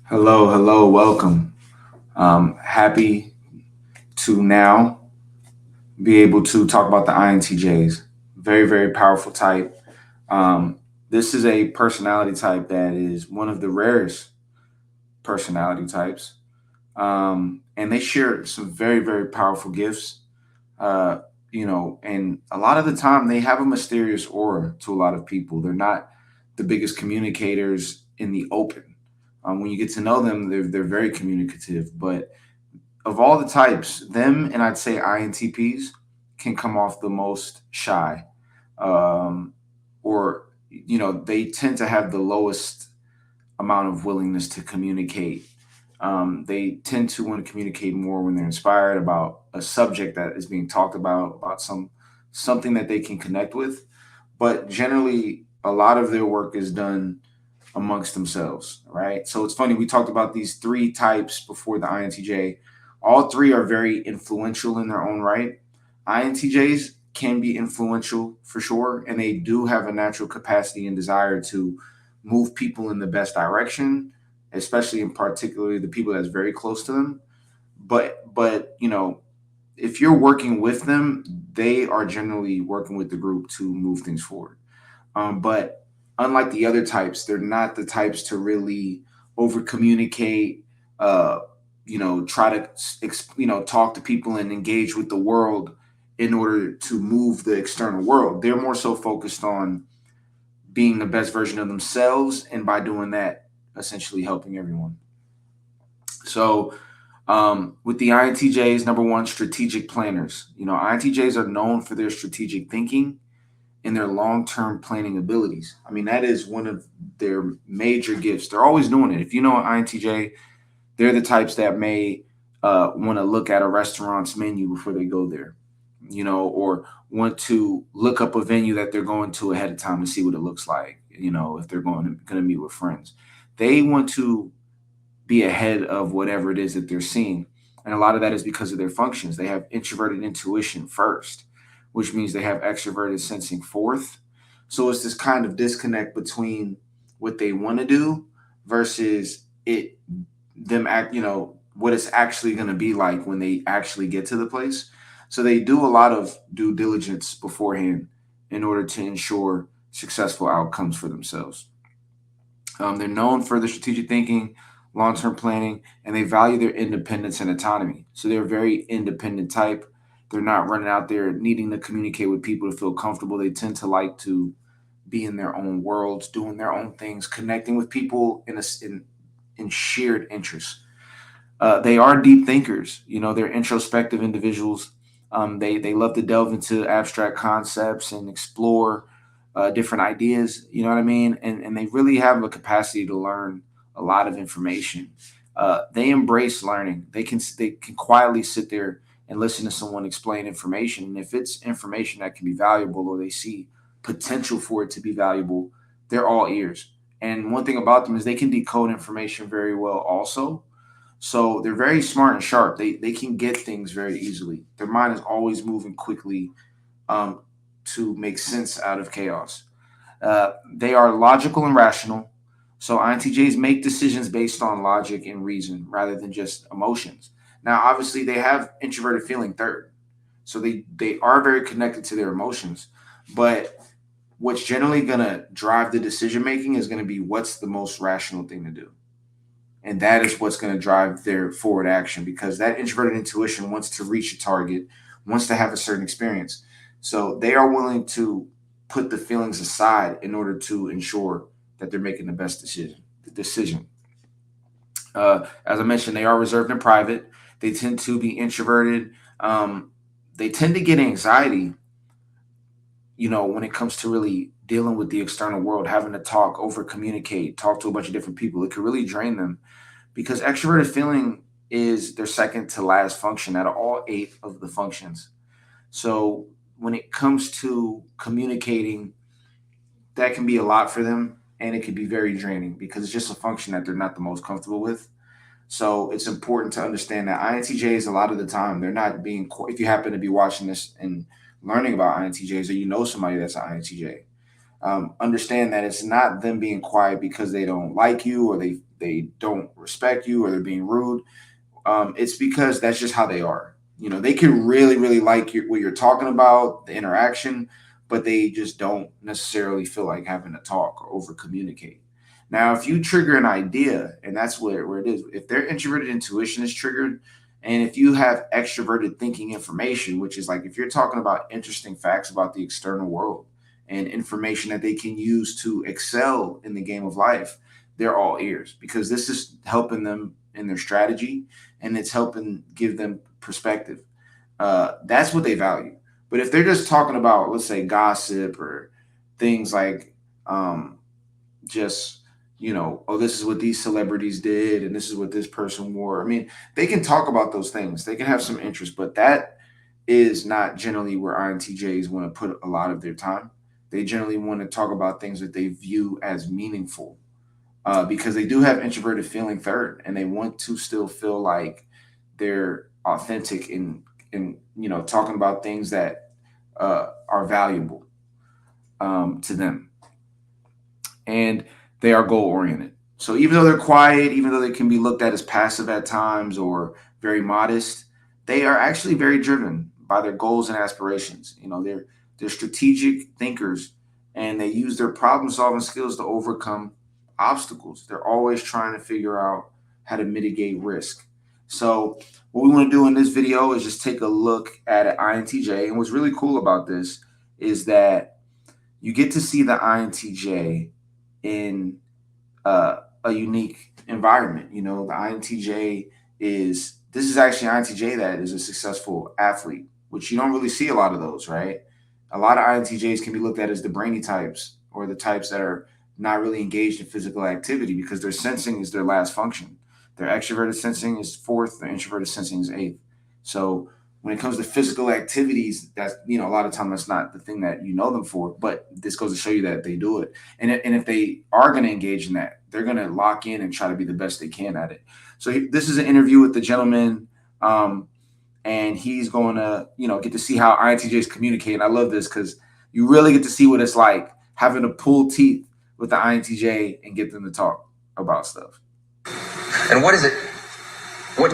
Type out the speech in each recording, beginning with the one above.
Hello, hello, welcome. Happy to now be able to talk about the INTJs. Very, very powerful type. This is a personality type that is one of the rarest personality types. And they share some very, very powerful gifts. Uh, and a lot of the time they have a mysterious aura to a lot of people. They're not the biggest communicators in the open. When you get to know them, they're very communicative, but of all the types, them and I'd say INTPs can come off the most shy, um, or they tend to have the lowest amount of willingness to communicate. They tend to want to communicate more when they're inspired about a subject that is being talked about something that they can connect with. But generally, a lot of their work is done amongst themselves, right? So it's funny, we talked about these three types before the INTJ. All three are very influential in their own right. INTJs can be influential for sure, and they do have a natural capacity and desire to move people in the best direction, especially in particularly the people that's very close to them. But if you're working with them, they are generally working with the group to move things forward. But unlike the other types, they're not the types to really over communicate. Uh, try to talk to people and engage with the world in order to move the external world. They're more so focused on being the best version of themselves, and by doing that, essentially helping everyone. So, with the INTJs, number one, strategic planners. INTJs are known for their strategic thinking and their long-term planning abilities. I mean, that is one of their major gifts. They're always doing it. If you know an INTJ, they're the types that may want to look at a restaurant's menu before they go there, or want to look up a venue that they're going to ahead of time to see what it looks like. If they're going to meet with friends, they want to be ahead of whatever it is that they're seeing. And a lot of that is because of their functions. They have introverted intuition first, which means they have extroverted sensing fourth. So it's this kind of disconnect between what they want to do versus them act, what it's actually going to be like when they actually get to the place. So they do a lot of due diligence beforehand in order to ensure successful outcomes for themselves. They're known for their strategic thinking, long term planning, and they value their independence and autonomy. So they're a very independent type. They're not running out there needing to communicate with people to feel comfortable. They tend to like to be in their own worlds, doing their own things, connecting with people in shared interests. They are deep thinkers. They're introspective individuals. They love to delve into abstract concepts and explore different ideas. You know what I mean? And they really have a capacity to learn a lot of information. They embrace learning. They can quietly sit there and listen to someone explain information. And if it's information that can be valuable, or they see potential for it to be valuable, they're all ears. And one thing about them is they can decode information very well also. So they're very smart and sharp. They can get things very easily. Their mind is always moving quickly, um, to make sense out of chaos. They are logical and rational. So INTJs make decisions based on logic and reason rather than just emotions. Now, obviously, they have introverted feeling third, so they are very connected to their emotions. But what's generally going to drive the decision making is going to be what's the most rational thing to do, and that is what's going to drive their forward action, because that introverted intuition wants to reach a target, wants to have a certain experience. So they are willing to put the feelings aside in order to ensure that they're making the best decision. As I mentioned, they are reserved and private. They tend to be introverted. They tend to get anxiety, when it comes to really dealing with the external world, having to talk, over communicate, talk to a bunch of different people. It could really drain them, because extroverted feeling is their second to last function out of all eight of the functions. So when it comes to communicating, that can be a lot for them, and it can be very draining because it's just a function that they're not the most comfortable with. So it's important to understand that INTJs, a lot of the time, they're not being, if you happen to be watching this and learning about INTJs, or you know somebody that's an INTJ, understand that it's not them being quiet because they don't like you or they don't respect you or they're being rude. It's because that's just how they are. They can really, really like what you're talking about, the interaction, but they just don't necessarily feel like having to talk or over communicate. Now, if you trigger an idea, and that's where it is, if their introverted intuition is triggered, and if you have extroverted thinking information, which is like if you're talking about interesting facts about the external world and information that they can use to excel in the game of life, they're all ears because this is helping them in their strategy and it's helping give them perspective. That's what they value. But if they're just talking about, let's say, gossip or things like just, oh, this is what these celebrities did and this is what this person wore. I mean, they can talk about those things. They can have some interest, but that is not generally where INTJs want to put a lot of their time. They generally want to talk about things that they view as meaningful because they do have introverted feeling third, and they want to still feel like they're authentic in talking about things that are valuable to them, and they are goal oriented. So even though they're quiet, even though they can be looked at as passive at times or very modest, they are actually very driven by their goals and aspirations. They're strategic thinkers, and they use their problem solving skills to overcome obstacles. They're always trying to figure out how to mitigate risk. So, what we want to do in this video is just take a look at an INTJ. And what's really cool about this is that you get to see the INTJ in a unique environment. The INTJ this is actually an INTJ that is a successful athlete, which you don't really see a lot of those, right? A lot of INTJs can be looked at as the brainy types or the types that are not really engaged in physical activity because their sensing is their last function. Their extroverted sensing is fourth, their introverted sensing is eighth. So when it comes to physical activities, that's, a lot of time that's not the thing that you know them for, but this goes to show you that they do it. And if they are going to engage in that, they're going to lock in and try to be the best they can at it. So this is an interview with the gentleman, and he's going to, get to see how INTJs communicate. And I love this because you really get to see what it's like having to pull teeth with the INTJ and get them to talk about stuff. And what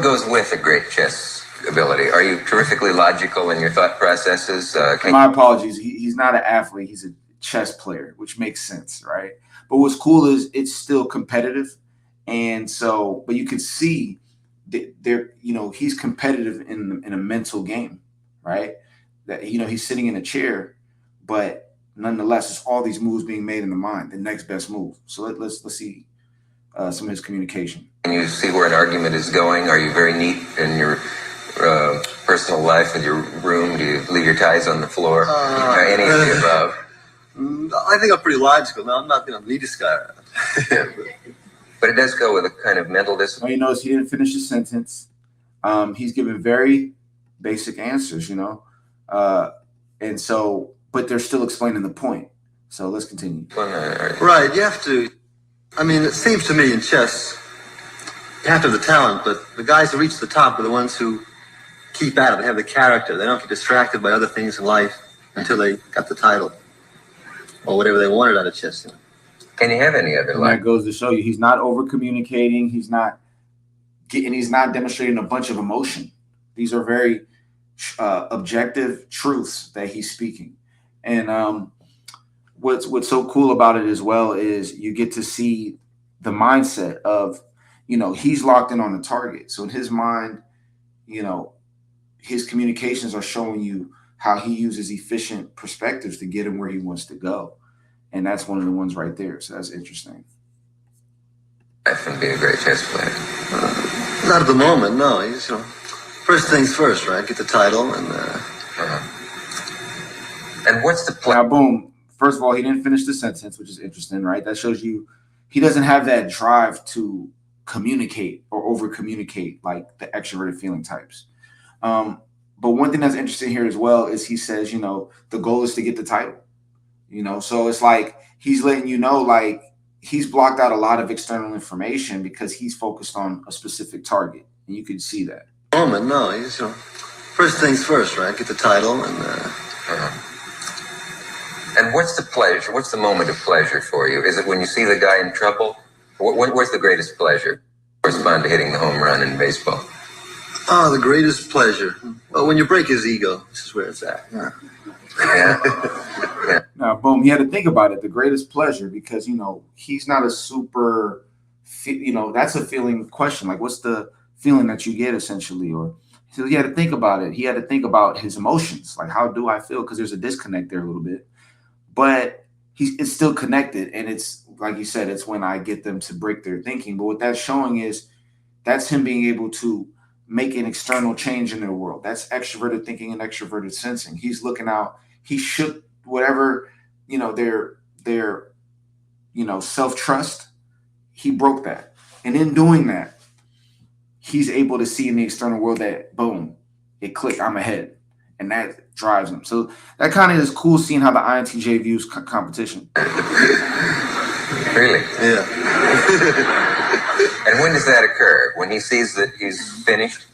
goes with a great chess ability? Are you terrifically logical in your thought processes? My apologies. He's not an athlete. He's a chess player, which makes sense, right? But what's cool is it's still competitive. And so, but you can see that he's competitive in a mental game, right? That, he's sitting in a chair, but nonetheless, it's all these moves being made in the mind, the next best move. So let's see some of his communication. Can you see where an argument is going? Are you very neat in your personal life, in your room? Do you leave your ties on the floor? Any of the above? I think I'm pretty logical. No, I'm not the neatest guy around. But it does go with a kind of mental discipline. Well, you notice he didn't finish his sentence. He's given very basic answers, and so, but they're still explaining the point. So let's continue. Right, you have to. I mean, it seems to me in chess, you have to have the talent, but the guys who reach the top are the ones who keep at it. They have the character. They don't get distracted by other things in life until they got the title or whatever they wanted out of chess. Can you have any other life? That goes to show you he's not over communicating. He's not demonstrating a bunch of emotion. These are very objective truths that he's speaking. And what's so cool about it as well is you get to see the mindset of, he's locked in on the target. So in his mind, his communications are showing you how he uses efficient perspectives to get him where he wants to go. And that's one of the ones right there. So that's interesting. I think be a great chess player. Not at the moment, no. He's, first things first, right? Get the title and. And what's the plan? Now, boom. First of all, he didn't finish the sentence, which is interesting, right? That shows you he doesn't have that drive to communicate or over communicate like the extroverted feeling types. But one thing that's interesting here as well is he says, the goal is to get the title. So it's like he's letting you know, like he's blocked out a lot of external information because he's focused on a specific target, and you can see that. Moment, no, he's first things first, right? Get the title And what's the pleasure? What's the moment of pleasure for you? Is it when you see the guy in trouble? Where's the greatest pleasure? Correspond to hitting the home run in baseball. Oh, the greatest pleasure. Well, when you break his ego, this is where it's at. Yeah. Yeah. Now, boom, he had to think about it. The greatest pleasure, because, you know, he's not a super, you know, that's a feeling question. Like, what's the feeling that you get essentially? Or so he had to think about it. He had to think about his emotions. Like, how do I feel? Because there's a disconnect there a little bit. But it's still connected. And it's, like you said, it's when I get them to break their thinking. But what that's showing is that's him being able to make an external change in their world. That's extroverted thinking and extroverted sensing. He's looking out. He shook whatever, you know, their you know, self-trust. He broke that. And in doing that, he's able to see in the external world that, boom, it clicked, I'm ahead. And that drives him. So that kind of is cool, seeing how the INTJ views competition. Really? Yeah. And when does that occur? When he sees that he's finished?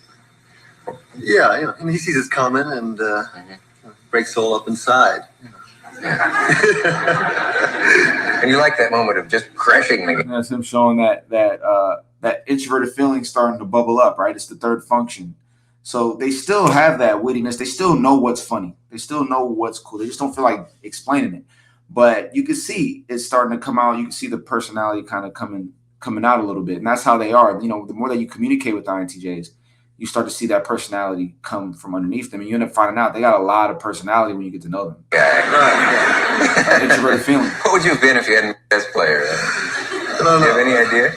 Yeah, you know, and he sees it's coming and breaks all up inside. And you like that moment of just crashing the. That's him showing that introverted feeling starting to bubble up, right? It's the third function. So they still have that wittiness. They still know what's funny. They still know what's cool. They just don't feel like explaining it. But you can see it's starting to come out. You can see the personality kind of coming out a little bit. And that's how they are. You know, the more that you communicate with INTJs, you start to see that personality come from underneath them. And you end up finding out they got a lot of personality when you get to know them. Yeah. Introverted feeling. What would you have been if you hadn't been a chess player? I don't know. Do you have any idea?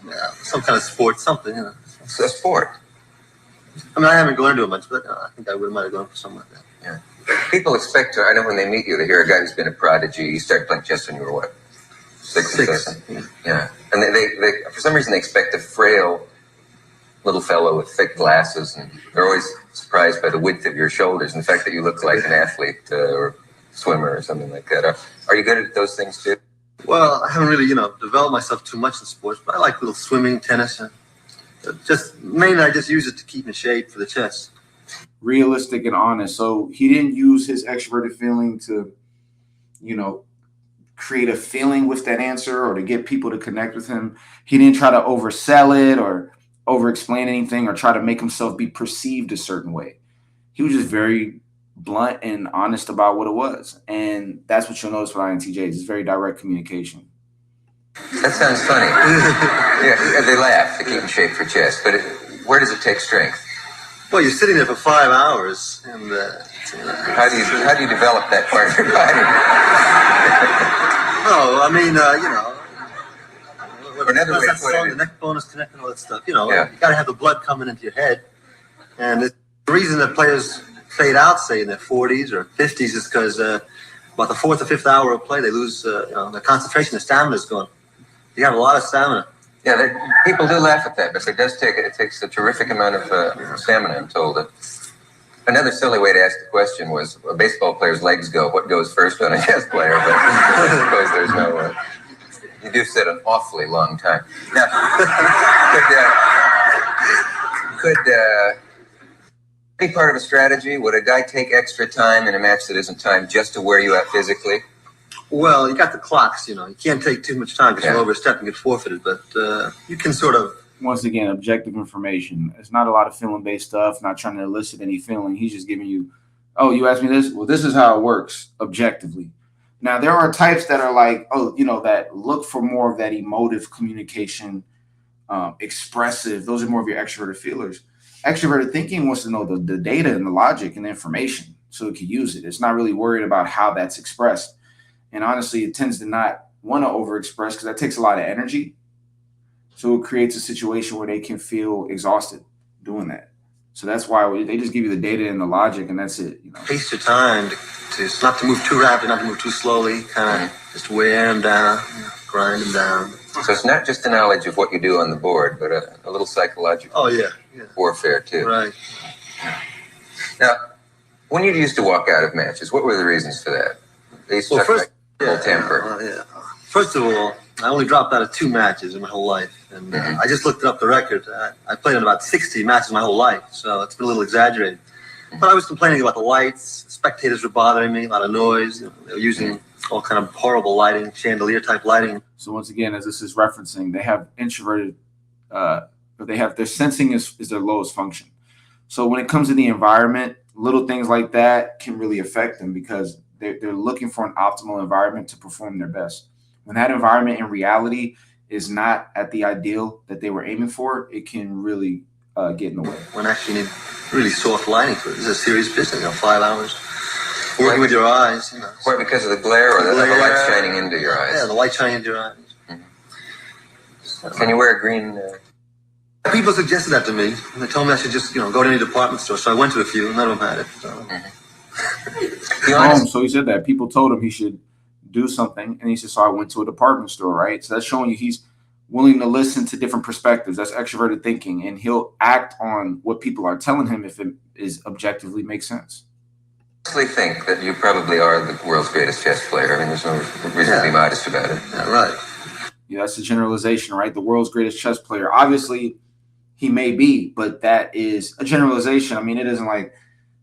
Yeah, some kind of sport, something, you know. It's a sport. I mean, I haven't gone into it much, but I think I might have gone for something like that. Yeah. People expect to, I know when they meet you, they hear a guy who's been a prodigy. You started playing chess when you were what? Six. Yeah. And they for some reason, they expect a frail little fellow with thick glasses, and they're always surprised by the width of your shoulders and the fact that you look like an athlete or swimmer or something like that. Are you good at those things too? Well, I haven't really, you know, developed myself too much in sports, but I like little swimming, tennis, and mainly I just use it to keep in shape for the chess. Realistic and honest. So he didn't use his extroverted feeling to, you know, create a feeling with that answer or to get people to connect with him. He didn't try to oversell it or over explain anything or try to make himself be perceived a certain way. He was just very blunt and honest about what it was. And that's what you'll notice with INTJs. It's very direct communication. That sounds funny. Yeah, they laugh to keep in shape for chess, but where does it take strength? Well, you're sitting there for 5 hours, and How do you develop that part of your body? oh, I mean, you know, Another way to put it the neck bone is connected, all that stuff. You know, Yeah. you got to have the blood coming into your head, and the reason that players fade out, say in their 40s or 50s, is because about the 4th or 5th hour of play, they lose, you know, their concentration, their stamina is gone. You have a lot of stamina. Yeah, people do laugh at that, but it takes a terrific amount of stamina, I'm told. Another silly way to ask the question was, a baseball player's legs go, what goes first on a chess player? But I suppose there's no... you do sit an awfully long time. Now, could be part of a strategy? Would a guy take extra time in a match that isn't timed just to wear you out physically? Well, you got the clocks, you know. You can't take too much time because Yeah. you'll overstep and get forfeited, but you can sort of... Once again, objective information. It's not a lot of feeling-based stuff, not trying to elicit any feeling. He's just giving you, oh, you asked me this? Well, this is how it works objectively. Now, there are types that are like, oh, you know, that look for more of that emotive communication, expressive. Those are more of your extroverted feelers. Extroverted thinking wants to know the data and the logic and the information so it can use it. It's not really worried about how that's expressed. And honestly, it tends to not want to overexpress because that takes a lot of energy. So it creates a situation where they can feel exhausted doing that. So that's why they just give you the data and the logic, and that's it. You know? Pace your time to not to move too rapidly, not to move too slowly, kind of just wear them down, you know, grind them down. So it's not just the knowledge of what you do on the board, but a little psychological Oh, yeah. warfare, too. Right. Now, when you used to walk out of matches, what were the reasons for that? They used to talk about full temper. Yeah. First of all, I only dropped out of 2 matches in my whole life, and I just looked up the record. I played in about 60 matches my whole life, so it's been a little exaggerated. But I was complaining about the lights. Spectators were bothering me, a lot of noise. You know, they were using all kind of horrible lighting, chandelier type lighting. So once again, as this is referencing, they have introverted, but they have their sensing is their lowest function. So when it comes to the environment, little things like that can really affect them because they're looking for an optimal environment to perform their best. When that environment in reality is not at the ideal that they were aiming for, it can really get in the way. When actually you need really soft lighting for it. This is a serious business, 5 hours. Working with your eyes, Why, because of the glare or the light shining into your eyes? Yeah, the light shining into your eyes. Can you wear a green... People suggested that to me. And they told me I should just, go to any department store. So I went to a few, and none of them had it. So. So he said that people told him he should do something, and he said, so I went to a department store, right? So that's showing you he's willing to listen to different perspectives. That's extroverted thinking, and he'll act on what people are telling him if it is objectively makes sense. I think that you probably are the world's greatest chess player. I mean, there's no reason to be modest about it. Yeah, right. Yeah, that's a generalization, right? The world's greatest chess player. Obviously, he may be, but that is a generalization. I mean, it isn't like,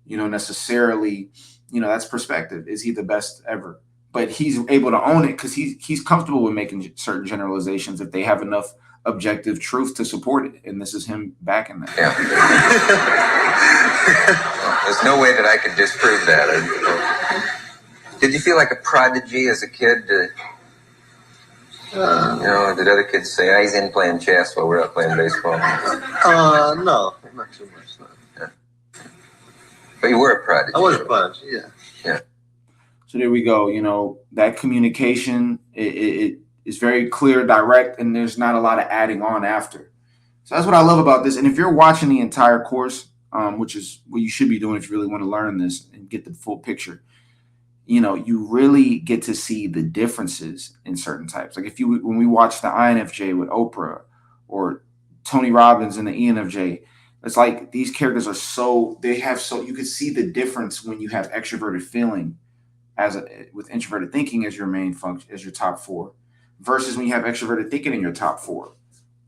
necessarily, that's perspective. Is he the best ever? But he's able to own it because he's comfortable with making certain generalizations if they have enough objective truth to support it. And this is him backing that. Yeah. There's no way that I could disprove that. Did you feel like a prodigy as a kid? Did other kids say, he's in playing chess while we're out playing baseball? No, not too much. No. Yeah. But you were a prodigy. I was a prodigy, yeah. Yeah. So there we go. That communication, it is very clear, direct, and there's not a lot of adding on after. So that's what I love about this. And if you're watching the entire course, which is what you should be doing if you really want to learn this and get the full picture, you really get to see the differences in certain types. Like when we watch the INFJ with Oprah or Tony Robbins and the ENFJ, it's like these characters are you can see the difference when you have extroverted feeling with introverted thinking as your main function, as your top 4, versus when you have extroverted thinking in your top 4,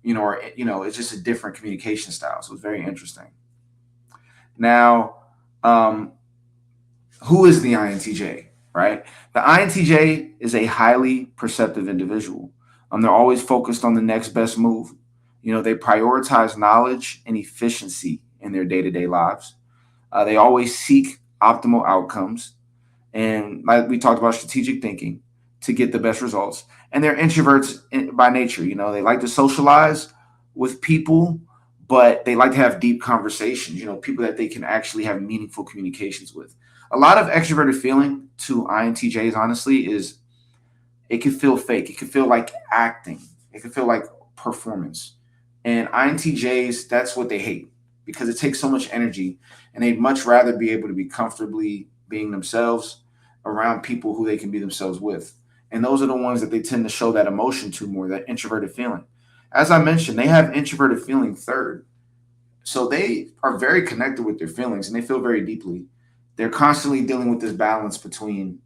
it's just a different communication style. So it's very interesting. Now, who is the INTJ, right? The INTJ is a highly perceptive individual. They're always focused on the next best move. They prioritize knowledge and efficiency in their day-to-day lives. They always seek optimal outcomes. And like we talked about, strategic thinking to get the best results. And they're introverts by nature. They like to socialize with people, but they like to have deep conversations, people that they can actually have meaningful communications with. A lot of extroverted feeling to INTJs, honestly, is it can feel fake. It can feel like acting. It can feel like performance. And INTJs, that's what they hate because it takes so much energy, and they'd much rather be able to be comfortably being themselves around people who they can be themselves with. And those are the ones that they tend to show that emotion to more, that introverted feeling. As I mentioned, they have introverted feeling third. So they are very connected with their feelings and they feel very deeply. They're constantly dealing with this balance between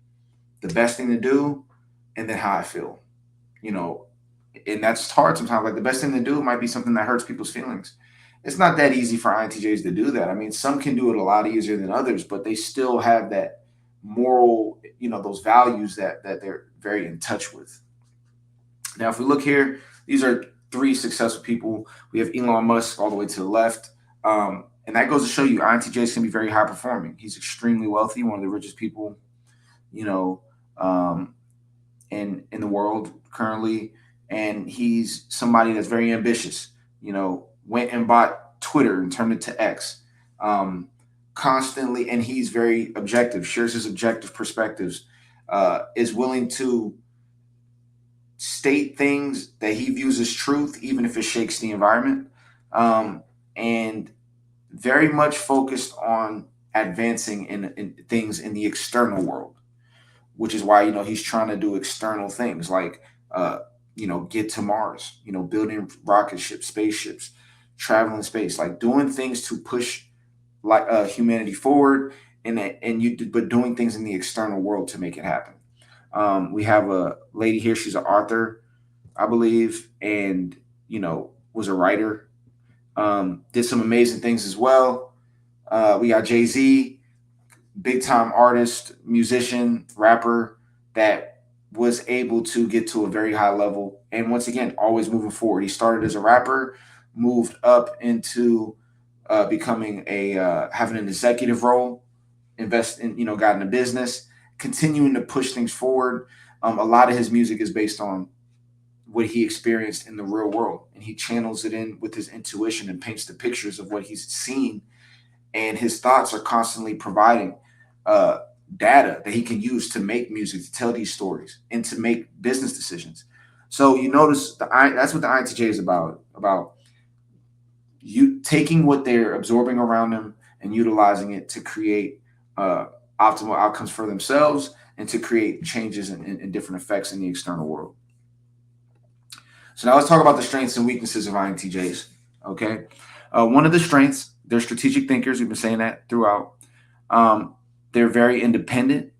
the best thing to do and then how I feel, and that's hard sometimes. Like the best thing to do might be something that hurts people's feelings. It's not that easy for INTJs to do that. I mean, some can do it a lot easier than others, but they still have that moral, those values that they're very in touch with. Now, if we look here, these are 3 successful people. We have Elon Musk all the way to the left. And that goes to show you INTJs can be very high performing. He's extremely wealthy, one of the richest people, in the world currently. And he's somebody that's very ambitious, went and bought Twitter and turned it to X constantly. And he's very objective, shares his objective perspectives, is willing to state things that he views as truth, even if it shakes the environment. And very much focused on advancing in things in the external world, which is why, he's trying to do external things like, get to Mars, building rocket ships, spaceships, traveling space, like doing things to push like humanity forward but doing things in the external world to make it happen. We have a lady here. She's an author, I believe, and, was a writer. Did some amazing things as well. We got Jay-Z, big time artist, musician, rapper that was able to get to a very high level. And once again, always moving forward. He started as a rapper, moved up into becoming a having an executive role, invest in, got into business, continuing to push things forward. A lot of his music is based on what he experienced in the real world, and he channels it in with his intuition and paints the pictures of what he's seen, and his thoughts are constantly providing uh, data that he can use to make music, to tell these stories, and to make business decisions. So you notice that's what the INTJ is about you taking what they're absorbing around them and utilizing it to create uh, optimal outcomes for themselves and to create changes and different effects in the external world. So now let's talk about the strengths and weaknesses of INTJs. Okay, one of the strengths, they're strategic thinkers. We've been saying that throughout. Um, they're very independent.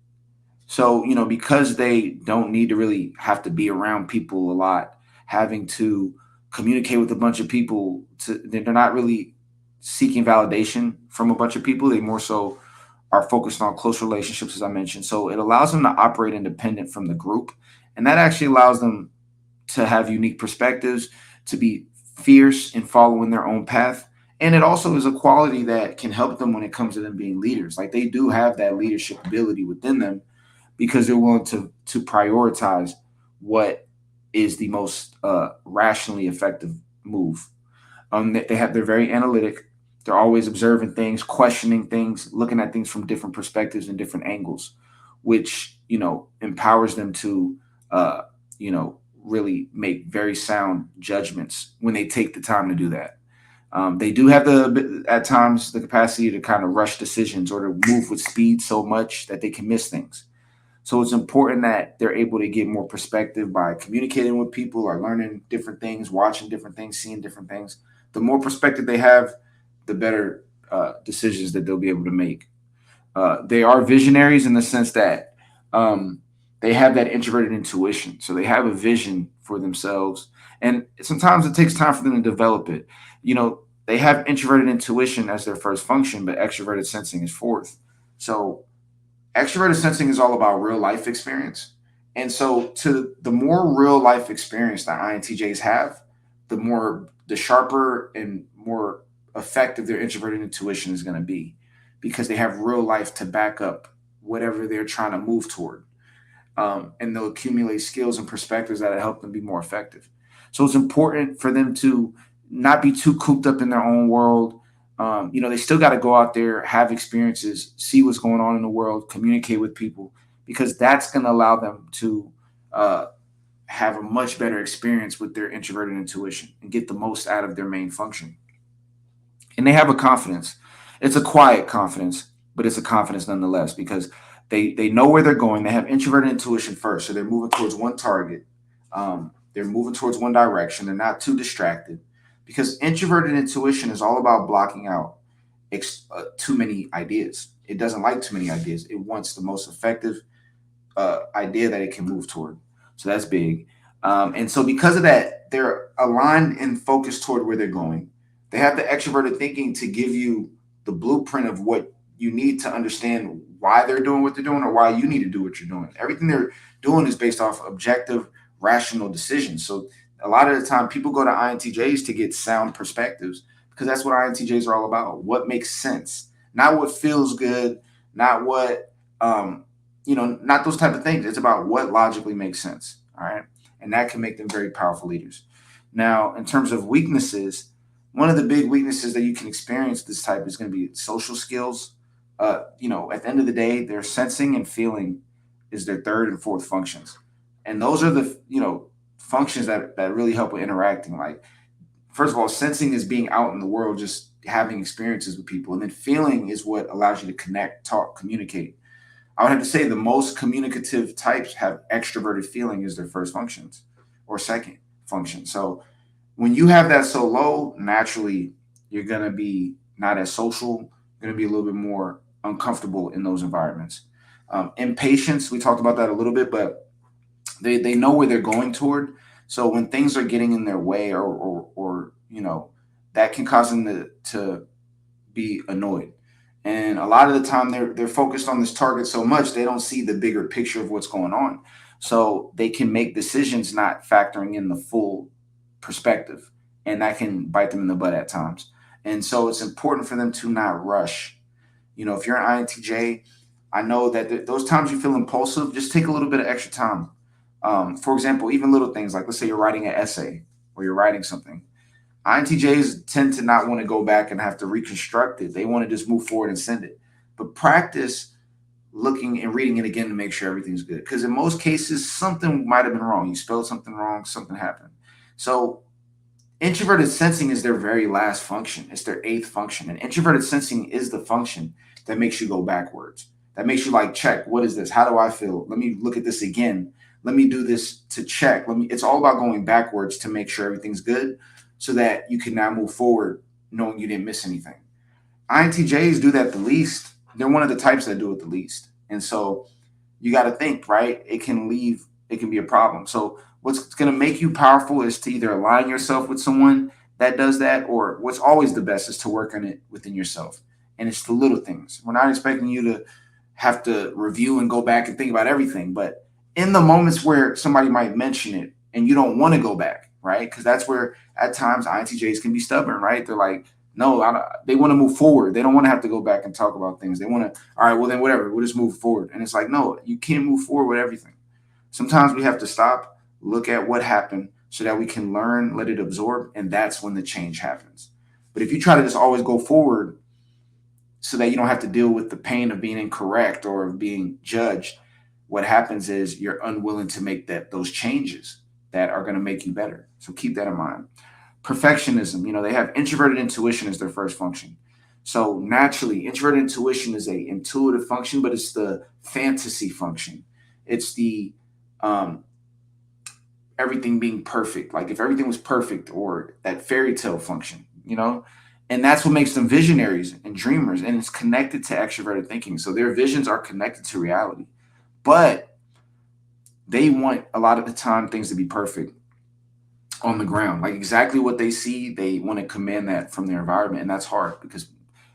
So, because they don't need to really have to be around people a lot, having to communicate with a bunch of people, they're not really seeking validation from a bunch of people. They more so are focused on close relationships, as I mentioned. So it allows them to operate independent from the group. And that actually allows them to have unique perspectives, to be fierce in following their own path. And it also is a quality that can help them when it comes to them being leaders. Like they do have that leadership ability within them because they're willing to prioritize what is the most rationally effective move. They're very analytic. They're always observing things, questioning things, looking at things from different perspectives and different angles, which empowers them to really make very sound judgments when they take the time to do that. They do have at times the capacity to kind of rush decisions or to move with speed so much that they can miss things. So it's important that they're able to get more perspective by communicating with people or learning different things, watching different things, seeing different things. The more perspective they have, the better decisions that they'll be able to make. They are visionaries in the sense that they have that introverted intuition. So they have a vision for themselves. And sometimes it takes time for them to develop it. They have introverted intuition as their first function, but extroverted sensing is fourth. So extroverted sensing is all about real life experience. And so to the more real life experience that INTJs have, the sharper and more effective their introverted intuition is going to be because they have real life to back up whatever they're trying to move toward. And they'll accumulate skills and perspectives that help them be more effective. So it's important for them to not be too cooped up in their own world. They still got to go out there, have experiences, see what's going on in the world, communicate with people, because that's going to allow them to uh, have a much better experience with their introverted intuition and get the most out of their main function. And they have a confidence. It's a quiet confidence, but it's a confidence nonetheless because they know where they're going. They have introverted intuition first, so they're moving towards one target. They're moving towards one direction. They're not too distracted because introverted intuition is all about blocking out too many ideas. It doesn't like too many ideas. It wants the most effective idea that it can move toward. So that's big. And so because of that, they're aligned and focused toward where they're going. They have the extroverted thinking to give you the blueprint of what you need to understand why they're doing what they're doing or why you need to do what you're doing. Everything they're doing is based off objective, rational decisions. So a lot of the time, people go to INTJs to get sound perspectives because that's what INTJs are all about. What makes sense, not what feels good, not what not those type of things. It's about what logically makes sense. All right. And that can make them very powerful leaders. Now, in terms of weaknesses, one of the big weaknesses that you can experience this type is going to be social skills. At the end of the day, their sensing and feeling is their third and fourth functions. And those are the, functions that really help with interacting. Like, first of all, sensing is being out in the world, just having experiences with people. And then feeling is what allows you to connect, talk, communicate. I would have to say the most communicative types have extroverted feeling as their first functions or second function. So when you have that so low, naturally you're gonna be not as social, gonna be a little bit more uncomfortable in those environments. Impatience, we talked about that a little bit, but they know where they're going toward. So when things are getting in their way or that can cause them to be annoyed. And a lot of the time they're focused on this target so much they don't see the bigger picture of what's going on. So they can make decisions not factoring in the full perspective. And that can bite them in the butt at times. And so it's important for them to not rush. If you're an INTJ, I know that those times you feel impulsive, just take a little bit of extra time. For example, even little things like, let's say you're writing an essay or you're writing something. INTJs tend to not want to go back and have to reconstruct it. They want to just move forward and send it. But practice looking and reading it again to make sure everything's good. Because in most cases, something might have been wrong. You spelled something wrong, something happened. So introverted sensing is their very last function. It's their eighth function. And introverted sensing is the function that makes you go backwards. That makes you like, check, what is this? How do I feel? Let me look at this again. Let me do this to check. It's all about going backwards to make sure everything's good so that you can now move forward knowing you didn't miss anything. INTJs do that the least. They're one of the types that do it the least. And so you got to think, right? It can be a problem. So what's going to make you powerful is to either align yourself with someone that does that, or what's always the best is to work on it within yourself. And it's the little things. We're not expecting you to have to review and go back and think about everything, but in the moments where somebody might mention it and you don't want to go back, right? Because that's where at times INTJs can be stubborn, right? They're like, no, they want to move forward. They don't want to have to go back and talk about things. They want to, all right, well then whatever, we'll just move forward. And it's like, no, you can't move forward with everything. Sometimes we have to stop, look at what happened so that we can learn, let it absorb, and that's when the change happens. But if you try to just always go forward so that you don't have to deal with the pain of being incorrect or of being judged, what happens is you're unwilling to make those changes that are going to make you better. So keep that in mind. Perfectionism, they have introverted intuition as their first function. So naturally, introverted intuition is a intuitive function, but it's the fantasy function. It's the um, everything being perfect. Like if everything was perfect, or that fairy tale function. And that's what makes them visionaries and dreamers. And it's connected to extroverted thinking. So their visions are connected to reality. But they want a lot of the time things to be perfect on the ground, like exactly what they see. They want to command that from their environment, and that's hard because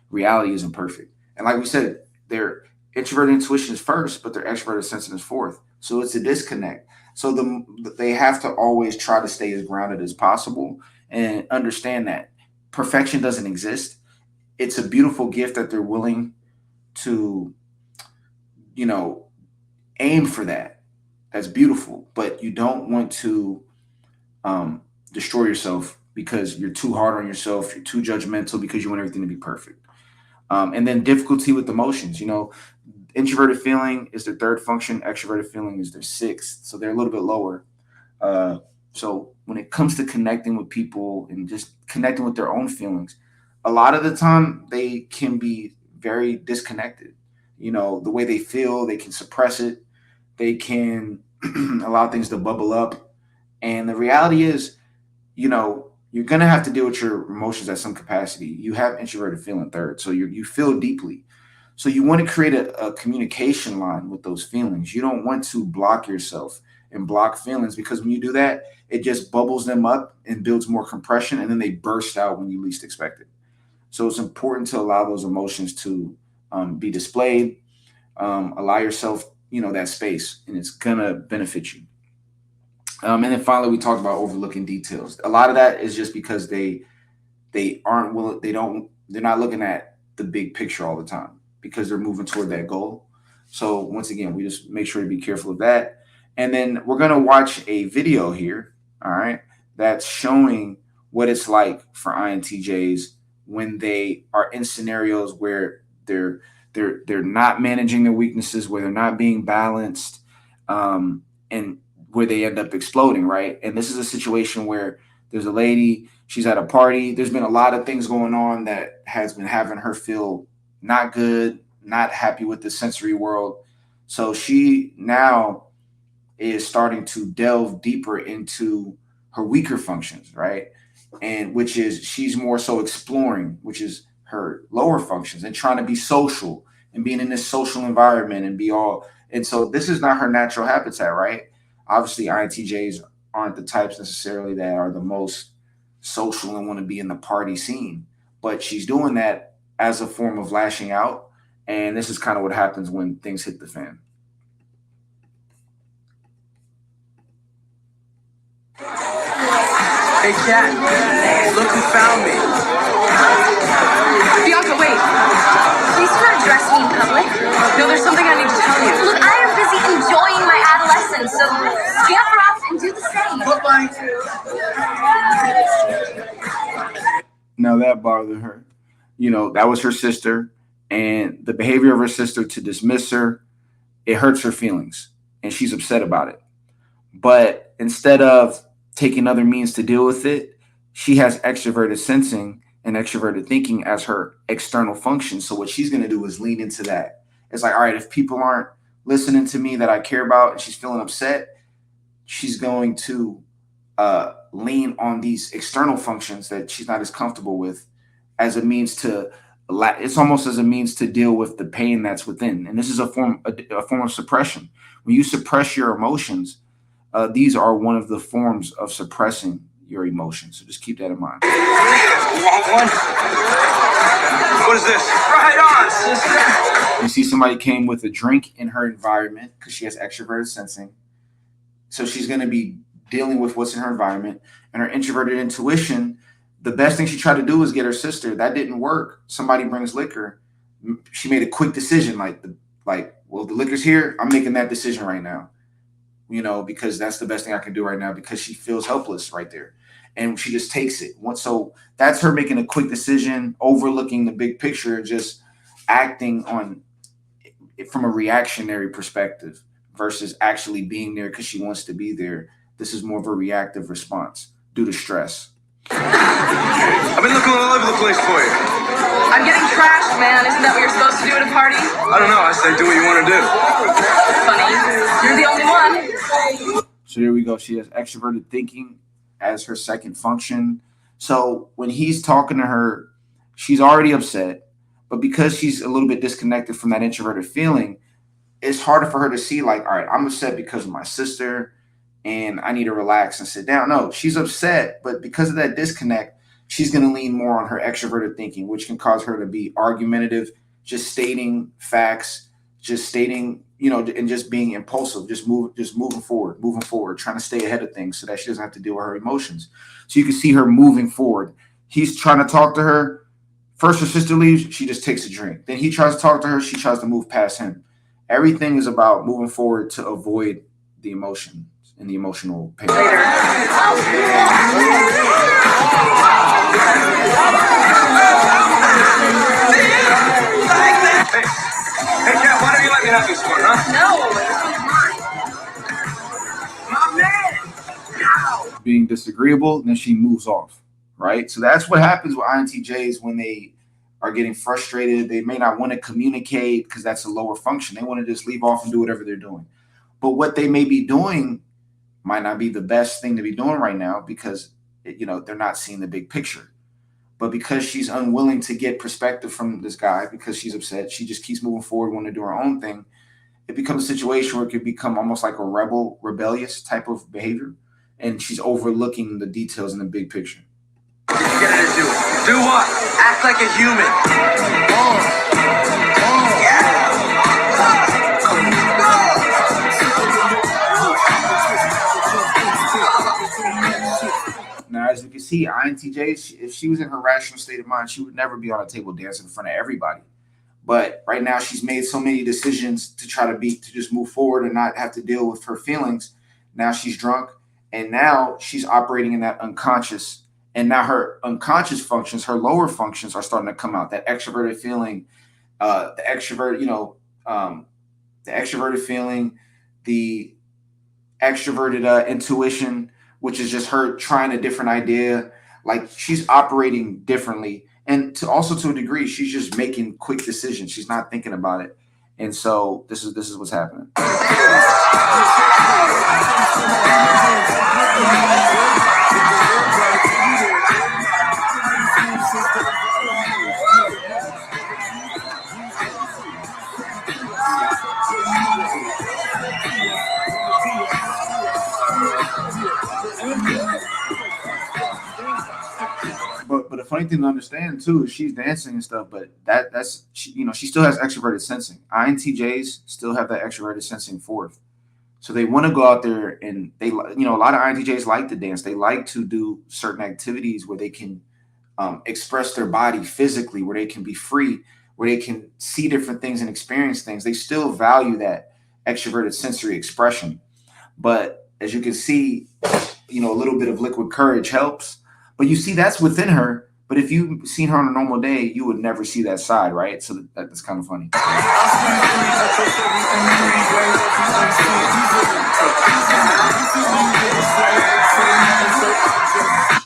reality isn't perfect. And like we said, their introverted intuition is first, but their extroverted sensing is fourth. So it's a disconnect. So they have to always try to stay as grounded as possible and understand that perfection doesn't exist. It's a beautiful gift that they're willing to, you know, aim for that. That's beautiful, but you don't want to destroy yourself because you're too hard on yourself. You're too judgmental because you want everything to be perfect. And then difficulty with emotions. Introverted feeling is their third function. Extroverted feeling is their sixth. So they're a little bit lower. Uh, so when it comes to connecting with people and just connecting with their own feelings, a lot of the time they can be very disconnected. The way they feel, they can suppress it. They can allow things to bubble up. And the reality is, you're gonna have to deal with your emotions at some capacity. You have introverted feeling third, so you feel deeply. So you want to create a communication line with those feelings. You don't want to block yourself and block feelings, because when you do that, it just bubbles them up and builds more compression, and then they burst out when you least expect it. So it's important to allow those emotions to be displayed. Allow yourself, that space, and it's gonna benefit you. And then finally, we talked about overlooking details. A lot of that is just because they aren't willing. They're not looking at the big picture all the time because they're moving toward that goal. So once again, we just make sure to be careful of that. And then we're gonna watch a video here. All right, that's showing what it's like for INTJs when they are in scenarios where they're not managing their weaknesses, where they're not being balanced, and where they end up exploding, right? And this is a situation where there's a lady, she's at a party. There's been a lot of things going on that has been having her feel not good, not happy with the sensory world. So she now is starting to delve deeper into her weaker functions, right? And which is she's more so exploring, which is her lower functions, and trying to be social and being in this social environment and be all. And so this is not her natural habitat, right? Obviously, INTJs aren't the types necessarily that are the most social and want to be in the party scene, but she's doing that as a form of lashing out. And this is kind of what happens when things hit the fan. Hey, cat, look who found me. Bianca, wait. Please do not address me in public. No, there's something I need to tell you. Look, I am busy enjoying my adolescence, so scamper off and do the same. Now that bothered her. That was her sister, and the behavior of her sister to dismiss her, it hurts her feelings, and she's upset about it. But instead of taking other means to deal with it, she has extroverted sensing and extroverted thinking as her external function. So what she's going to do is lean into that. It's like, all right, if people aren't listening to me that I care about and she's feeling upset, she's going to lean on these external functions that she's not as comfortable with as a means to, it's almost as a means to deal with the pain that's within. And this is a form of suppression. When you suppress your emotions, these are one of the forms of suppressing your emotions. So just keep that in mind. What is this? Right on, sister. You see somebody came with a drink in her environment because she has extroverted sensing. So she's going to be dealing with what's in her environment. And her introverted intuition, the best thing she tried to do was get her sister. That didn't work. Somebody brings liquor. She made a quick decision well, the liquor's here. I'm making that decision right now. Because that's the best thing I can do right now, because she feels helpless right there. And she just takes it. So that's her making a quick decision, overlooking the big picture, just acting on it from a reactionary perspective versus actually being there because she wants to be there. This is more of a reactive response due to stress. I've been looking all over the place for you. I'm getting trashed, man. Isn't that what you're supposed to do at a party? I don't know. I say do what you want to do. Funny. You're the only one. So there we go. She has extroverted thinking as her second function. So when he's talking to her, she's already upset. But because she's a little bit disconnected from that introverted feeling, it's harder for her to see, like, all right, I'm upset because of my sister and I need to relax and sit down. No, she's upset, but because of that disconnect, she's going to lean more on her extroverted thinking, which can cause her to be argumentative, just stating facts, just stating, and just being impulsive, just moving forward, trying to stay ahead of things so that she doesn't have to deal with her emotions. So you can see her moving forward. He's trying to talk to her. First, her sister leaves, she just takes a drink. Then he tries to talk to her, she tries to move past him. Everything is about moving forward to avoid the emotion and the emotional pain. Hey, Kat, why don't you let me have this one, huh? No, this one's mine. Being disagreeable, then she moves off, right? So that's what happens with INTJs when they are getting frustrated. They may not want to communicate because that's a lower function. They want to just leave off and do whatever they're doing. But what they may be doing might not be the best thing to be doing right now because, they're not seeing the big picture. But because she's unwilling to get perspective from this guy because she's upset, she just keeps moving forward, wanting to do her own thing. It becomes a situation where it could become almost like a rebellious type of behavior. And she's overlooking the details in the big picture. Get her to do it. Do what? Act like a human. Now, as you can see, INTJ, if she was in her rational state of mind, she would never be on a table dancing in front of everybody. But right now, she's made so many decisions to try to just move forward and not have to deal with her feelings. Now she's drunk, and now she's operating in that unconscious. And now her unconscious functions, her lower functions, are starting to come out. That extroverted feeling, the extroverted feeling, the extroverted intuition, which is just her trying a different idea. Like, she's operating differently. And also to a degree, she's just making quick decisions. She's not thinking about it. And so this is what's happening. but the funny thing to understand too is she's dancing and stuff, but that's she, she still has extroverted sensing. INTJs still have that extroverted sensing fourth. So they want to go out there and a lot of INTJs like to dance. They like to do certain activities where they can express their body physically, where they can be free, where they can see different things and experience things. They still value that extroverted sensory expression. But as you can see, a little bit of liquid courage helps. But you see, that's within her. But if you've seen her on a normal day, you would never see that side, right? So that's kind of funny.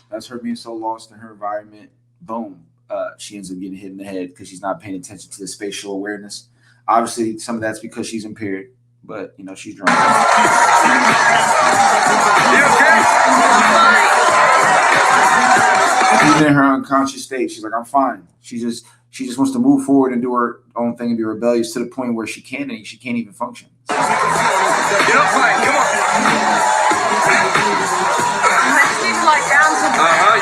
That's her being so lost in her environment. Boom. She ends up getting hit in the head because she's not paying attention to the spatial awareness. Obviously, some of that's because she's impaired, but she's drunk. Even in her unconscious state, she's like, I'm fine. She just wants to move forward and do her own thing and be rebellious to the point where she can't even function. You're not fine. Come on.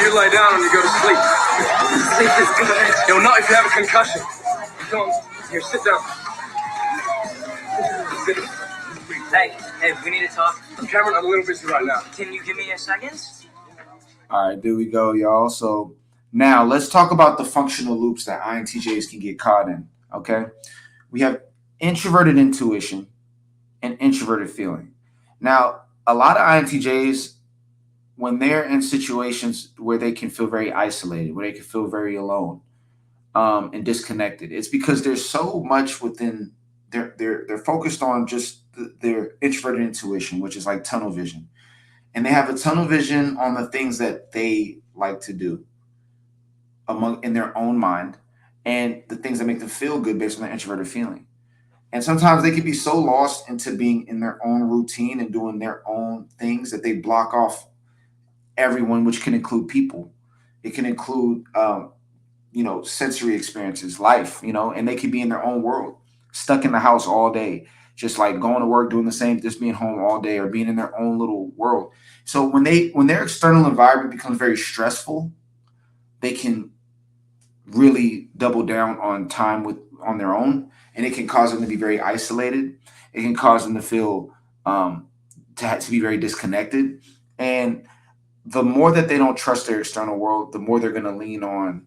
You lie down and you go to sleep. Sleep is good. Yo, not if you have a concussion. Come on. Here, sit down. Hey, we need to talk. Cameron, I'm a little busy right now. Can you give me a second? All right, there we go, y'all. So now let's talk about the functional loops that INTJs can get caught in, okay? We have introverted intuition and introverted feeling. Now, a lot of INTJs, when they're in situations where they can feel very isolated, where they can feel very alone and disconnected, it's because there's so much within they're focused on just their introverted intuition, which is like tunnel vision. And they have a tunnel vision on the things that they like to do in their own mind and the things that make them feel good based on their introverted feeling. And sometimes they can be so lost into being in their own routine and doing their own things that they block off everyone, which can include people. It can include, sensory experiences, life, and they could be in their own world, stuck in the house all day, just like going to work, doing the same, just being home all day or being in their own little world. So when their external environment becomes very stressful, they can really double down on time on their own, and it can cause them to be very isolated. It can cause them to feel to be very disconnected. And the more that they don't trust their external world, the more they're going to lean on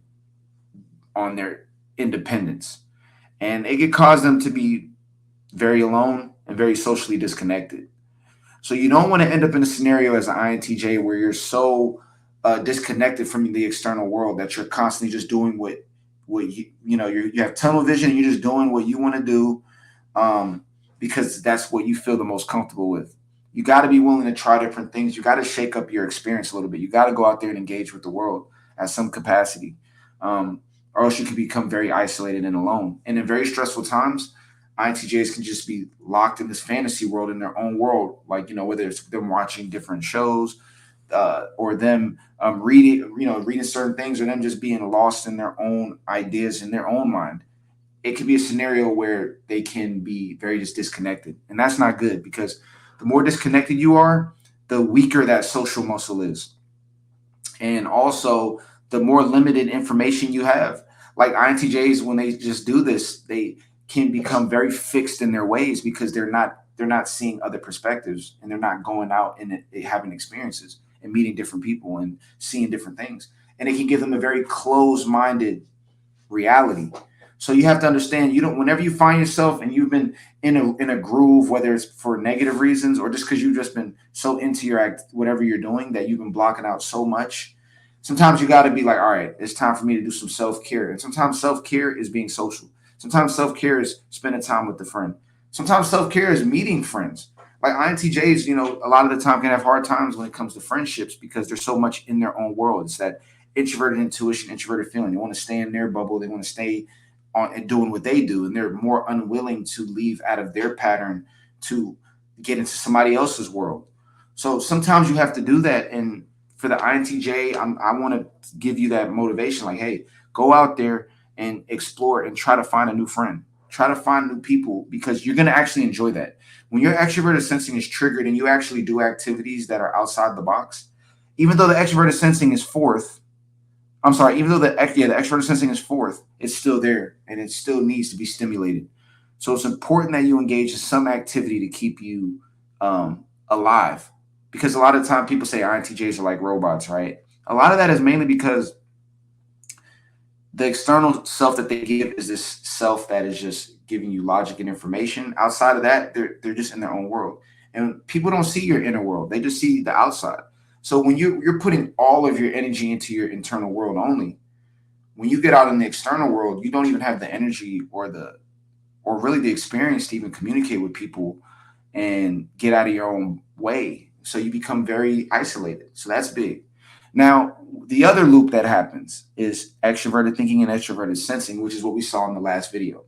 their independence, and it could cause them to be very alone and very socially disconnected. So you don't want to end up in a scenario as an INTJ where you're so disconnected from the external world that you're constantly just doing what you have tunnel vision and you're just doing what you want to do because that's what you feel the most comfortable with. You got to be willing to try different things. You got to shake up your experience a little bit. You got to go out there and engage with the world at some capacity, or else you can become very isolated and alone. And in very stressful times, INTJs can just be locked in this fantasy world in their own world, like whether it's them watching different shows or them reading certain things, or them just being lost in their own ideas in their own mind. It could be a scenario where they can be very just disconnected, and that's not good because the more disconnected you are, the weaker that social muscle is, and also the more limited information you have. Like INTJs, when they just do this, they can become very fixed in their ways because they're not seeing other perspectives, and they're not going out and having experiences and meeting different people and seeing different things. And it can give them a very closed-minded reality. So you have to understand, whenever you find yourself and you've been in a groove, whether it's for negative reasons or just because you've just been so into whatever you're doing that you've been blocking out so much, sometimes you got to be like, all right, it's time for me to do some self-care. And sometimes self-care is being social. Sometimes self-care is spending time with a friend. Sometimes self-care is meeting friends. Like INTJs, a lot of the time can have hard times when it comes to friendships because they're so much in their own world. It's that introverted intuition, introverted feeling. They want to stay in their bubble. They want to stay on and doing what they do. And they're more unwilling to leave out of their pattern to get into somebody else's world. So sometimes you have to do that. And for the INTJ, I want to give you that motivation. Like, hey, go out there and explore and try to find a new friend. Try to find new people because you're going to actually enjoy that. When your extroverted sensing is triggered and you actually do activities that are outside the box, even though the extroverted sensing is fourth, I'm sorry, even though the extroverted sensing is fourth, it's still there and it still needs to be stimulated. So it's important that you engage in some activity to keep you alive. Because a lot of the time people say INTJs are like robots, right? A lot of that is mainly because the external self that they give is this self that is just giving you logic and information. Outside of that, they're just in their own world. And people don't see your inner world. They just see the outside. So when you're putting all of your energy into your internal world only, when you get out in the external world, you don't even have the energy or really the experience to even communicate with people and get out of your own way. So you become very isolated. So that's big. Now, the other loop that happens is extroverted thinking and extroverted sensing, which is what we saw in the last video.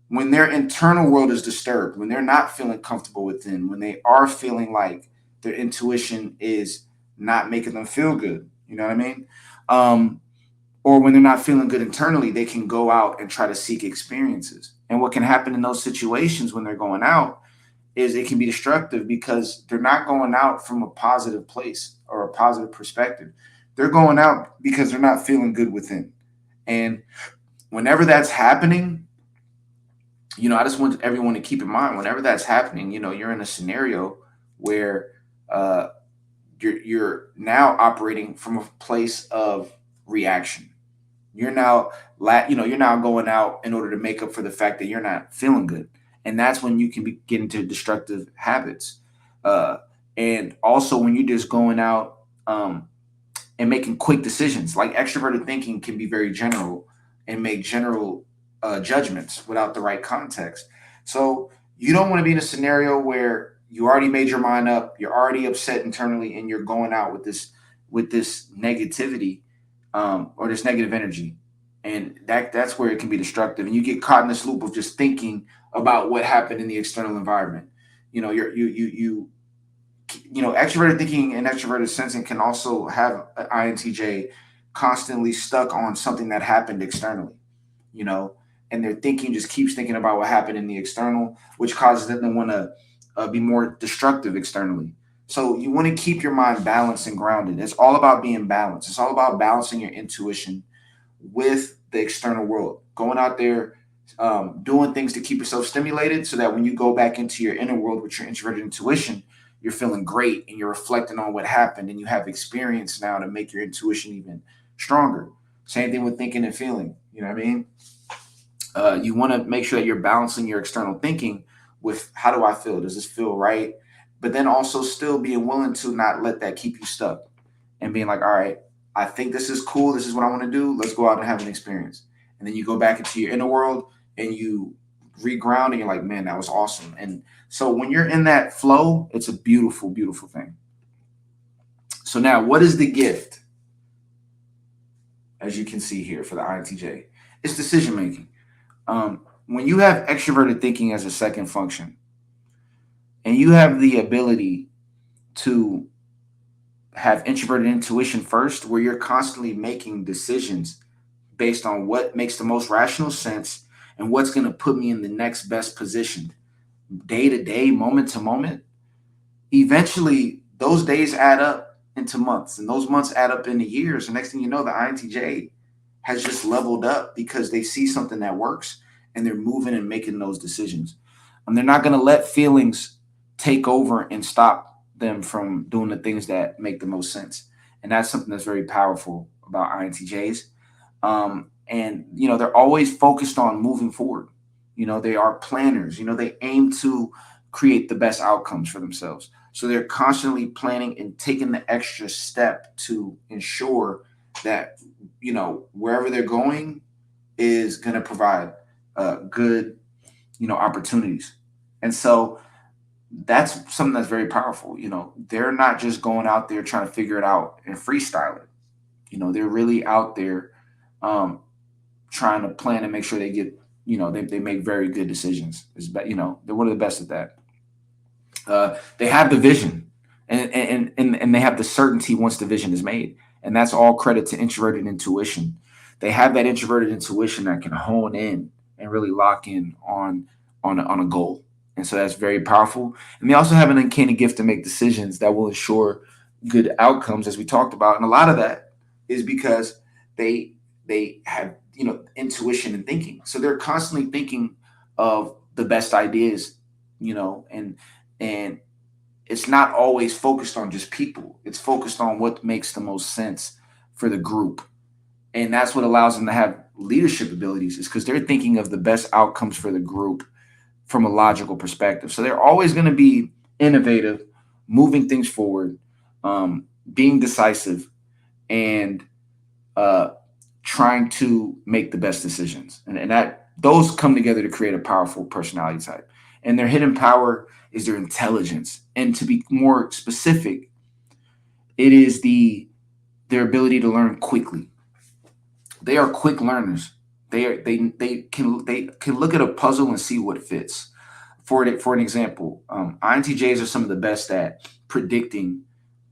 When their internal world is disturbed, when they're not feeling comfortable within, when they are feeling like their intuition is not making them feel good, you know what I mean? Or when they're not feeling good internally, they can go out and try to seek experiences. And what can happen in those situations when they're going out is it can be destructive because they're not going out from a positive place or a positive perspective. They're going out because they're not feeling good within. And whenever that's happening, I just want everyone to keep in mind whenever that's happening, you're in a scenario where uh, you're now operating from a place of reaction. You're now, you're now going out in order to make up for the fact that you're not feeling good, and that's when you can get into destructive habits. Uh, and also when you're just going out and making quick decisions, like extroverted thinking can be very general and make general judgments without the right context. So you don't want to be in a scenario where you already made your mind up, you're already upset internally, and you're going out with this negativity or this negative energy, and that's where it can be destructive, and you get caught in this loop of just thinking about what happened in the external environment. Extroverted thinking and extroverted sensing can also have an INTJ constantly stuck on something that happened externally, you know, and their thinking just keeps thinking about what happened in the external, which causes them to want to be more destructive externally. So you want to keep your mind balanced and grounded. It's all about being balanced. It's all about balancing your intuition with the external world, going out there, doing things to keep yourself stimulated so that when you go back into your inner world with your introverted intuition, you're feeling great and you're reflecting on what happened and you have experience now to make your intuition even stronger. Same thing with thinking and feeling. You know what I mean? You want to make sure that you're balancing your external thinking with how do I feel? Does this feel right? But then also still being willing to not let that keep you stuck and being like, all right, I think this is cool. This is what I want to do. Let's go out and have an experience. And then you go back into your inner world and you reground and you're like, man, that was awesome. And so when you're in that flow, it's a beautiful, beautiful thing. So now, what is the gift? As you can see here for the INTJ, it's decision making. When you have extroverted thinking as a second function, and you have the ability to have introverted intuition first, where you're constantly making decisions based on what makes the most rational sense and what's going to put me in the next best position, day to day, moment to moment, eventually those days add up into months and those months add up into years. And next thing you know, the INTJ has just leveled up because they see something that works and they're moving and making those decisions. And they're not going to let feelings take over and stop them from doing the things that make the most sense. And that's something that's very powerful about INTJs. And they're always focused on moving forward. They are planners. They aim to create the best outcomes for themselves. So they're constantly planning and taking the extra step to ensure that wherever they're going is going to provide good opportunities. And so that's something that's very powerful. They're not just going out there trying to figure it out and freestyle it. They're really out there trying to plan and make sure they get, they make very good decisions. They're one of the best at that. They have the vision and they have the certainty once the vision is made. And that's all credit to introverted intuition. They have that introverted intuition that can hone in and really lock in on a goal. And so that's very powerful. And they also have an uncanny gift to make decisions that will ensure good outcomes, as we talked about. And a lot of that is because they have, intuition and thinking. So they're constantly thinking of the best ideas, and it's not always focused on just people. It's focused on what makes the most sense for the group. And that's what allows them to have leadership abilities, is because they're thinking of the best outcomes for the group from a logical perspective. So they're always going to be innovative, moving things forward, being decisive, and uh, trying to make the best decisions. And that those come together to create a powerful personality type. And their hidden power is their intelligence. And to be more specific, it is their ability to learn quickly. They are quick learners. They can look at a puzzle and see what fits. For an example, INTJs are some of the best at predicting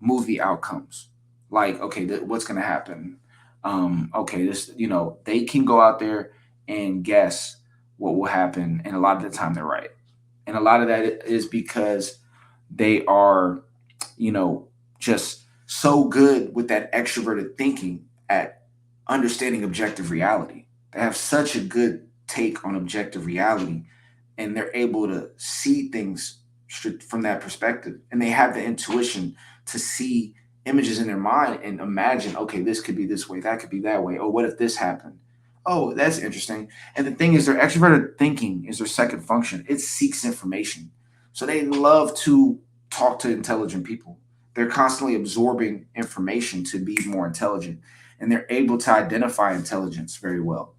movie outcomes. Like, okay, what's going to happen? Okay, they can go out there and guess what will happen, and a lot of the time they're right. And a lot of that is because they are, just so good with that extroverted thinking at understanding objective reality. They have such a good take on objective reality, and they're able to see things from that perspective. And they have the intuition to see images in their mind and imagine, okay, this could be this way, that could be that way. Oh, what if this happened? Oh, that's interesting. And the thing is, their extroverted thinking is their second function. It seeks information. So they love to talk to intelligent people. They're constantly absorbing information to be more intelligent, and they're able to identify intelligence very well.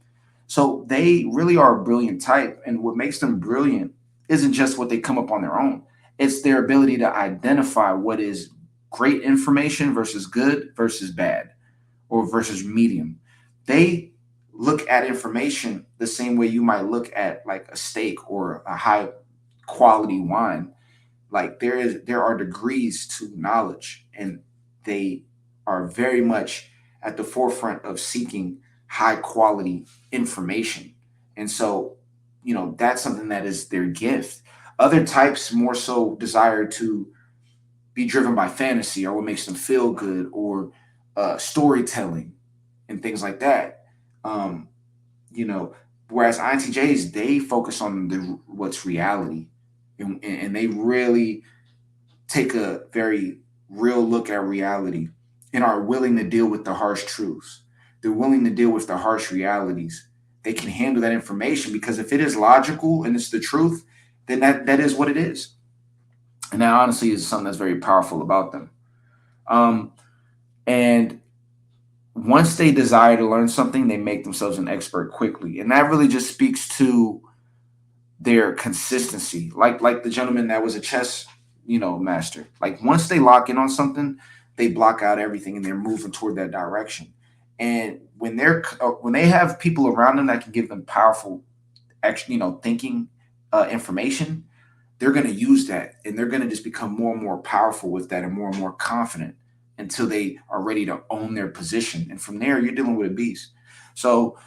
So they really are a brilliant type. And what makes them brilliant isn't just what they come up on their own, it's their ability to identify what is great information versus good versus bad or versus medium. They look at information the same way you might look at like a steak or a high quality wine. Like there are degrees to knowledge, and they are very much at the forefront of seeking high quality information. And so, that's something that is their gift. Other types more so desire to be driven by fantasy or what makes them feel good, or storytelling and things like that. Um, you know, Whereas INTJs, they focus on what's reality, and they really take a very real look at reality and are willing to deal with the harsh truths. They're willing to deal with the harsh realities. They can handle that information because if it is logical and it's the truth, then that is what it is. And that honestly is something that's very powerful about them. Um, and once they desire to learn something, they make themselves an expert quickly. And that really just speaks to their consistency. Like the gentleman that was a chess, master. Like once they lock in on something, they block out everything and they're moving toward that direction. And when they have people around them that can give them powerful, thinking information, they're going to use that and they're going to just become more and more powerful with that and more confident until they are ready to own their position. And from there, you're dealing with a beast. So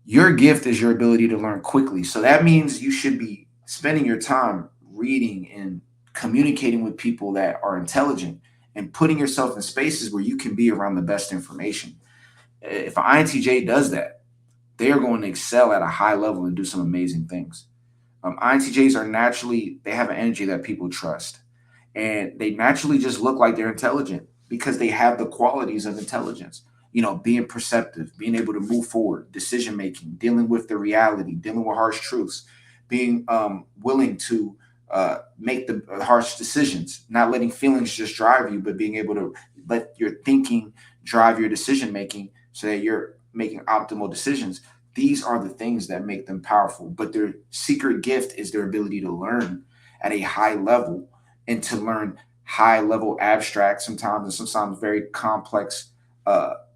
your gift is your ability to learn quickly. So that means you should be spending your time reading and communicating with people that are intelligent and putting yourself in spaces where you can be around the best information. If an INTJ does that, they are going to excel at a high level and do some amazing things. INTJs they have an energy that people trust. And they naturally just look like they're intelligent because they have the qualities of intelligence. Being perceptive, being able to move forward, decision making, dealing with the reality, dealing with harsh truths, being willing to make the harsh decisions, not letting feelings just drive you, but being able to let your thinking drive your decision making so that you're making optimal decisions. These are the things that make them powerful. But their secret gift is their ability to learn at a high level and to learn high level abstract sometimes and sometimes very complex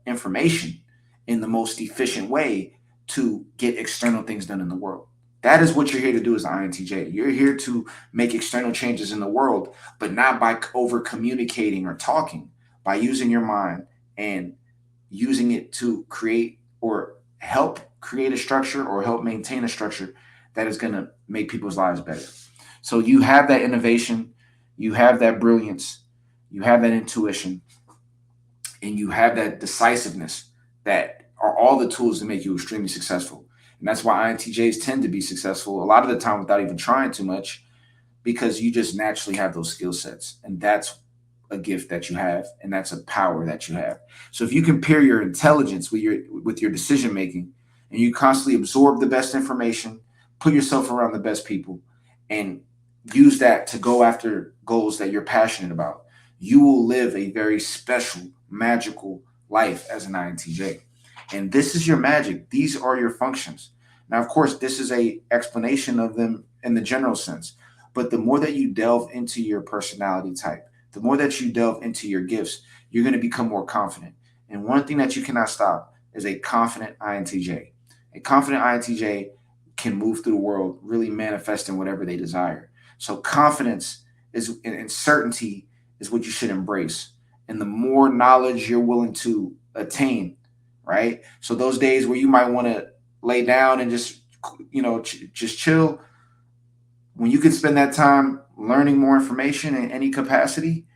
information in the most efficient way to get external things done in the world. That is what you're here to do as an INTJ. You're here to make external changes in the world, but not by over communicating or talking, by using your mind and using it to create or help create a structure or help maintain a structure that is going to make people's lives better. So you have that innovation, you have that brilliance, you have that intuition, and you have that decisiveness that are all the tools to make you extremely successful. And that's why INTJs tend to be successful a lot of the time without even trying too much, because you just naturally have those skill sets. And that's a gift that you have, and that's a power that you have. So if you compare your intelligence with your decision making, and you constantly absorb the best information, put yourself around the best people, and use that to go after goals that you're passionate about, you will live a very special, magical life as an INTJ. And this is your magic. These are your functions. Now, of course, this is a explanation of them in the general sense. But the more that you delve into your personality type, the more that you delve into your gifts, you're going to become more confident. And one thing that you cannot stop is a confident INTJ. A confident INTJ can move through the world really manifesting whatever they desire. So confidence is and certainty is what you should embrace. And the more knowledge you're willing to attain, right? So those days where you might want to lay down and just just chill, when you can spend that time learning more information in any capacity,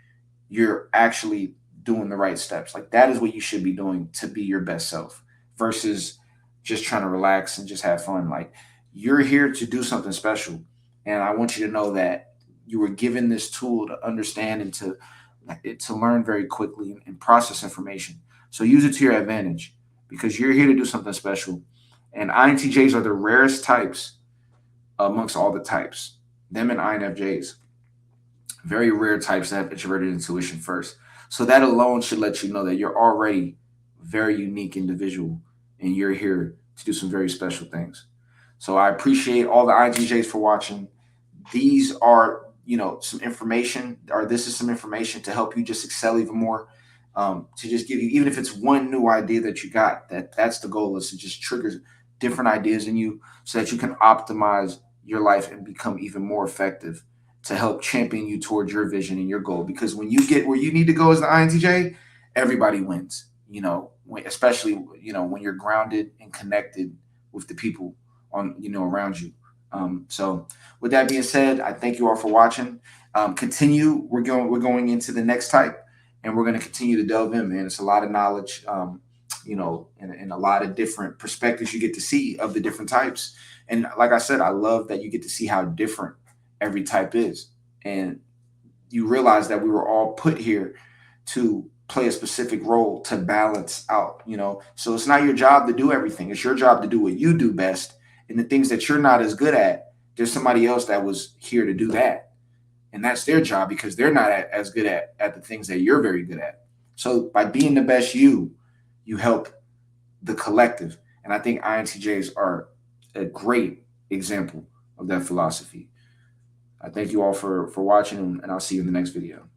you're actually doing the right steps. Like that is what you should be doing to be your best self versus just trying to relax and just have fun. Like you're here to do something special. And I want you to know that you were given this tool to understand and to learn very quickly and process information. So use it to your advantage because you're here to do something special. And INTJs are the rarest types amongst all the types. Them and INFJs, very rare types that have introverted intuition first. So that alone should let you know that you're already a very unique individual and you're here to do some very special things. So I appreciate all the INTJs for watching. These are, some information, or this is some information to help you just excel even more. To just give you, even if it's one new idea that you got, that's the goal, is to just trigger different ideas in you so that you can optimize your life and become even more effective to help champion you towards your vision and your goal. Because when you get where you need to go as the INTJ, everybody wins. Especially when you're grounded and connected with the people on around you. So with that being said, I thank you all for watching. Continue. We're going into the next type, and we're going to continue to delve in. Man, it's a lot of knowledge. And a lot of different perspectives you get to see of the different types. And like I said, I love that you get to see how different every type is. And you realize that we were all put here to play a specific role to balance out, So it's not your job to do everything. It's your job to do what you do best. And the things that you're not as good at, there's somebody else that was here to do that. And that's their job because they're not as good at the things that you're very good at. So by being the best you help the collective. And I think INTJs are a great example of that philosophy. I thank you all for watching, and I'll see you in the next video.